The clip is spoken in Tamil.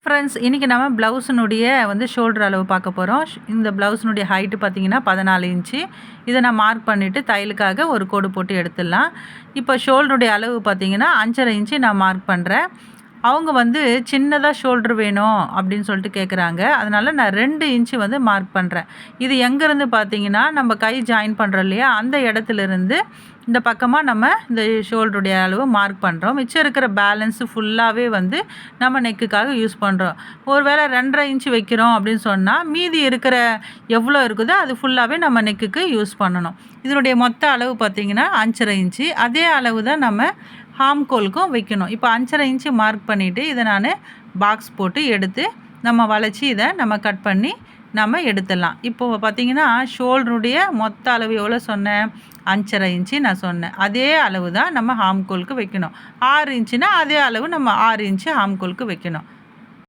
ஃப்ரெண்ட்ஸ், இன்றைக்கி நம்ம ப்ளவுஸினுடைய ஷோல்டர் அளவு பார்க்க போகிறோம். இந்த ப்ளவுஸினுடைய ஹைட்டு பார்த்திங்கன்னா 14 இன்ச்சு. இதை நான் மார்க் பண்ணிவிட்டு தையலுக்காக ஒரு கோடு போட்டு எடுத்துடலாம். இப்போ ஷோல்டருடைய அளவு பார்த்திங்கன்னா 5.5 இன்ச்சு நான் மார்க் பண்ணுறேன். அவங்க சின்னதாக ஷோல்டர் வேணும் அப்படின்னு சொல்லிட்டு கேட்குறாங்க. அதனால் நான் 2 இன்ச்சு மார்க் பண்ணுறேன். இது எங்கேருந்து பார்த்தீங்கன்னா, நம்ம கை ஜாயின் பண்ணுறோம் இல்லையா, அந்த இடத்துலேருந்து இந்த பக்கமாக நம்ம இந்த ஷோல்டருடைய அளவு மார்க் பண்ணுறோம். மிச்சம் இருக்கிற பேலன்ஸு ஃபுல்லாகவே நம்ம நெக்குக்காக யூஸ் பண்ணுறோம். ஒரு வேளை 2.5 இன்ச்சு வைக்கிறோம் அப்படின்னு சொன்னால், மீதி இருக்கிற எவ்வளோ இருக்குதோ அது ஃபுல்லாகவே நம்ம நெக்குக்கு யூஸ் பண்ணணும். இதனுடைய மொத்த அளவு பார்த்திங்கன்னா 5.5 இன்ச்சு. அதே அளவு தான் நம்ம ஹாம்கோலுக்கும் வைக்கணும். இப்போ 5.5 இன்ச்சு மார்க் பண்ணிவிட்டு இதை நான் பாக்ஸ் போட்டு எடுத்து நம்ம வளைச்சி இதை நம்ம கட் பண்ணி நம்ம எடுத்துடலாம். இப்போது பார்த்திங்கன்னா ஷோல்டருடைய மொத்த அளவு எவ்வளோ சொன்னேன்? 5.5 இன்ச்சு நான் சொன்னேன். அதே அளவு தான் நம்ம ஹாம்கோலுக்கு வைக்கணும். 6 இன்ச்சுனா அதே அளவு நம்ம 6 இன்ச்சு ஹாம்கோலுக்கு வைக்கணும்.